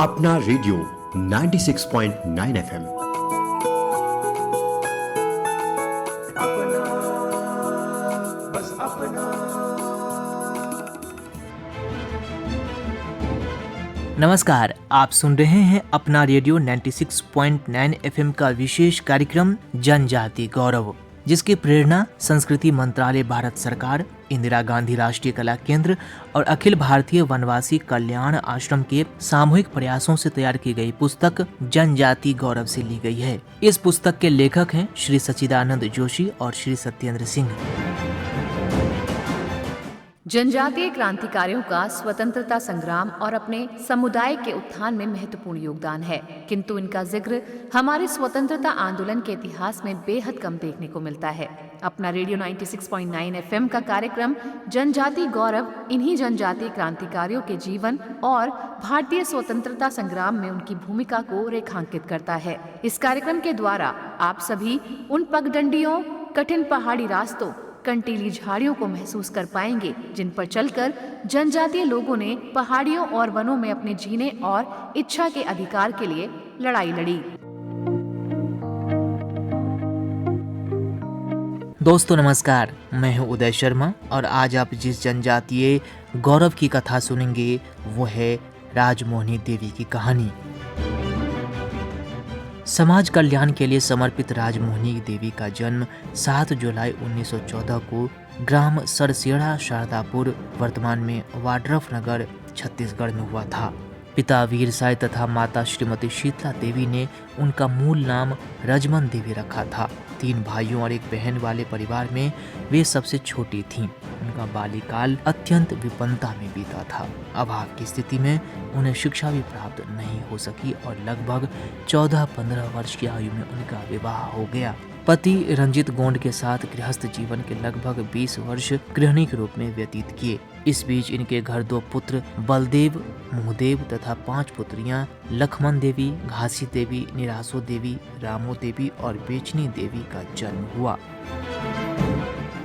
अपना radio 96.9 FM. नमस्कार, आप सुन रहे हैं अपना रेडियो 96.9 एफएम का विशेष कार्यक्रम जनजाति गौरव, जिसकी प्रेरणा संस्कृति मंत्रालय, भारत सरकार, इंदिरा गांधी राष्ट्रीय कला केंद्र और अखिल भारतीय वनवासी कल्याण आश्रम के सामूहिक प्रयासों से तैयार की गई पुस्तक जनजाति गौरव से ली गई है। इस पुस्तक के लेखक हैं श्री सच्चिदानंद जोशी और श्री सत्येंद्र सिंह। जनजातीय क्रांतिकारियों का स्वतंत्रता संग्राम और अपने समुदाय के उत्थान में महत्वपूर्ण योगदान है, किंतु इनका जिक्र हमारे स्वतंत्रता आंदोलन के इतिहास में बेहद कम देखने को मिलता है। अपना रेडियो 96.9 एफएम का कार्यक्रम जनजाति गौरव इन्हीं जनजातीय क्रांतिकारियों के जीवन और भारतीय स्वतंत्रता संग्राम में उनकी भूमिका को रेखांकित करता है। इस कार्यक्रम के द्वारा आप सभी उन पगडंडियों, कठिन पहाड़ी रास्तों, कंटीली झाड़ियों को महसूस कर पाएंगे जिन पर चलकर जनजातीय लोगों ने पहाड़ियों और वनों में अपने जीने और इच्छा के अधिकार के लिए लड़ाई लड़ी। दोस्तों नमस्कार, मैं हूं उदय शर्मा और आज आप जिस जनजातीय गौरव की कथा सुनेंगे वो है राजमोहिनी देवी की कहानी। समाज कल्याण के लिए समर्पित राजमोहिनी देवी का जन्म 7 जुलाई 1914 को ग्राम सरसेड़ा शारदापुर, वर्तमान में वाड्रफ नगर, छत्तीसगढ़ में हुआ था। पिता वीर साय तथा माता श्रीमती शीतला देवी ने उनका मूल नाम रजमन देवी रखा था। 3 भाइयों और 1 बहन वाले परिवार में वे सबसे छोटी थीं। उनका बाल्यकाल अत्यंत विपन्नता में बीता था। अभाव की स्थिति में उन्हें शिक्षा भी प्राप्त नहीं हो सकी और लगभग 14-15 वर्ष की आयु में उनका विवाह हो गया। पति रंजित गोंड के साथ गृहस्थ जीवन के लगभग 20 वर्ष गृहिणी के रूप में व्यतीत किए। इस बीच इनके घर 2 पुत्र बलदेव, मुहदेव तथा 5 पुत्रियां लखमन देवी, घासी देवी, निरासो देवी, रामो देवी और बेचनी देवी का जन्म हुआ।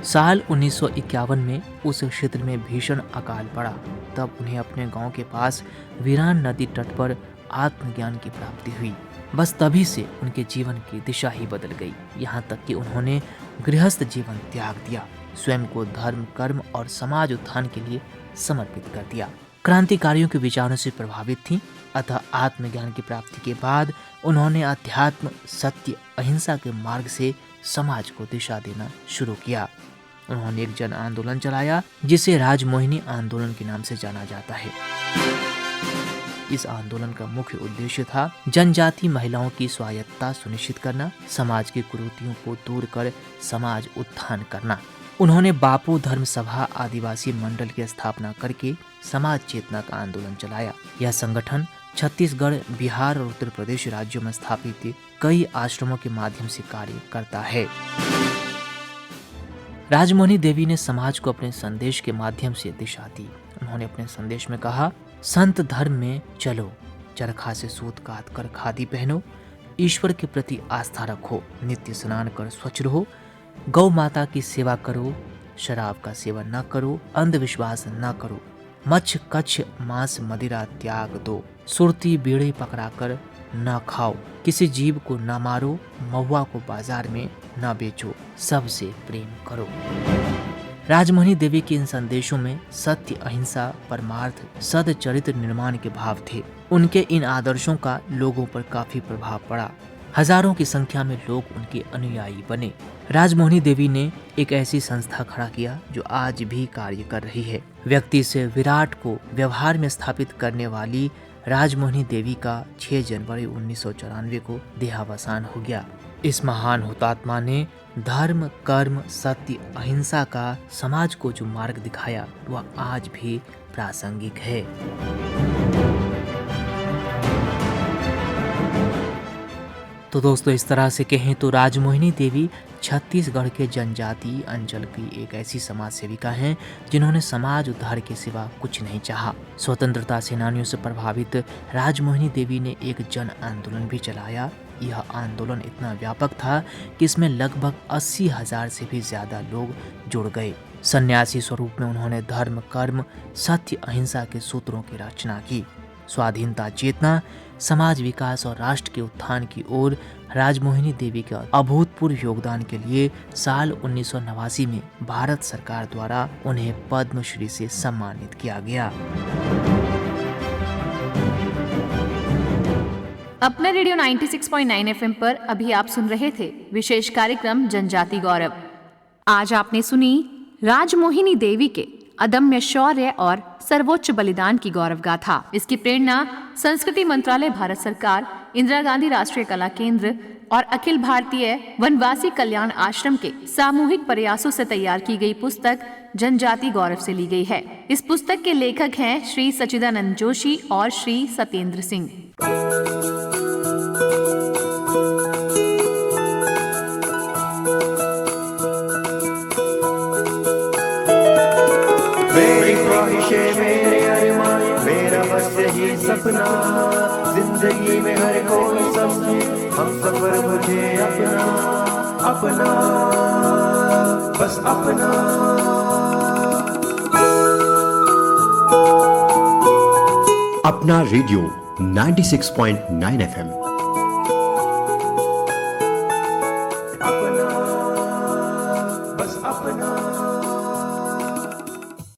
साल 1951 में उस क्षेत्र में भीषण अकाल पड़ा। तब उन्हें अपने गांव के पास वीरान नदी तट पर आत्मज्ञान की प्राप्ति हुई। बस तभी से उनके जीवन की दिशा ही बदल गई। यहाँ तक कि उन्होंने गृहस्थ जीवन त्याग दिया, स्वयं को धर्म, कर्म और समाज उत्थान के लिए समर्पित कर दिया। क्रांतिकारियों के विचारों से प्रभावित थीं, अतः आत्मज्ञान की प्राप्ति के बाद उन्होंने अध्यात्म, सत्य, अहिंसा के मार्ग से समाज को दिशा देना शुरू किया। उन्होंने एक जन आंदोलन चलाया जिसे राजमोहिनी आंदोलन के नाम से जाना जाता है। इस आंदोलन का मुख्य उद्देश्य था जनजाति महिलाओं की स्वायत्तता सुनिश्चित करना, समाज की कुरीतियों को दूर कर समाज उत्थान करना। उन्होंने बापू धर्म सभा आदिवासी मंडल की स्थापना करके समाज चेतना का आंदोलन चलाया। यह संगठन छत्तीसगढ़, बिहार और उत्तर प्रदेश राज्यों में स्थापित कई आश्रमों के माध्यम से कार्य करता है। राजमोहिनी देवी ने समाज को अपने संदेश के माध्यम से दिशा दी। उन्होंने अपने संदेश में कहा, संत धर्म में चलो, चरखा से सूत काट कर खादी पहनो, ईश्वर के प्रति आस्था रखो, नित्य स्नान कर स्वच्छ रहो, गौ माता की सेवा करो, शराब का सेवन न करो, अंधविश्वास न करो, मच्छ कच्छ मांस मदिरा त्याग दो, सुरती बीड़ी पकड़ाकर न खाओ, किसी जीव को न मारो, महुआ को बाजार में न बेचो, सबसे प्रेम करो। राजमोहिनी देवी के इन संदेशों में सत्य, अहिंसा, परमार्थ, सद्चरित्र निर्माण के भाव थे। उनके इन आदर्शों का लोगों पर काफी प्रभाव पड़ा। हजारों की संख्या में लोग उनके अनुयायी बने। राजमोहिनी देवी ने एक ऐसी संस्था खड़ा किया जो आज भी कार्य कर रही है। व्यक्ति से विराट को व्यवहार में स्थापित करने वाली राजमोहिनी देवी का 6 जनवरी 1994 को देहावसान हो गया। इस महान हुतात्मा ने धर्म, कर्म, सत्य, अहिंसा का समाज को जो मार्ग दिखाया वह आज भी प्रासंगिक है। तो दोस्तों, इस तरह से कहें तो राजमोहिनी देवी छत्तीसगढ़ के जनजातीय अंचल की एक ऐसी समाज सेविका हैं जिन्होंने समाज उद्धार के सिवा कुछ नहीं चाहा। स्वतंत्रता सेनानियों से प्रभावित राजमोहिनी देवी ने एक जन आंदोलन भी चलाया। यह आंदोलन इतना व्यापक था कि इसमें लगभग 80,000 से भी ज्यादा लोग जुड़ गए। सन्यासी स्वरूप में उन्होंने धर्म, कर्म, सत्य, अहिंसा के सूत्रों की रचना की। स्वाधीनता चेतना, समाज विकास और राष्ट्र के उत्थान की ओर राजमोहिनी देवी के अभूतपूर्व योगदान के लिए साल 1989 में भारत सरकार द्वारा उन्हें पद्मश्री से सम्मानित किया गया। अपना रेडियो 96.9 FM पर अभी आप सुन रहे थे विशेष कार्यक्रम जनजाति गौरव। आज आपने सुनी राजमोहिनी देवी के अदम्य शौर्य और सर्वोच्च बलिदान की गौरव गाथा। इसकी प्रेरणा संस्कृति मंत्रालय, भारत सरकार, इंदिरा गांधी राष्ट्रीय कला केंद्र और अखिल भारतीय वनवासी कल्याण आश्रम के सामूहिक प्रयासों से तैयार की गई पुस्तक जनजाति गौरव से ली गई है। इस पुस्तक के लेखक हैं श्री सच्चिदानंद जोशी और श्री सत्येंद्र सिंह। मेरी ख्वाहिशें, मेरे अरमान, मेरा बस यही सपना, जिंदगी में हर कोई समझे हम सफर मुझे अपना अपना, बस अपना। अपना रेडियो 96.9 FM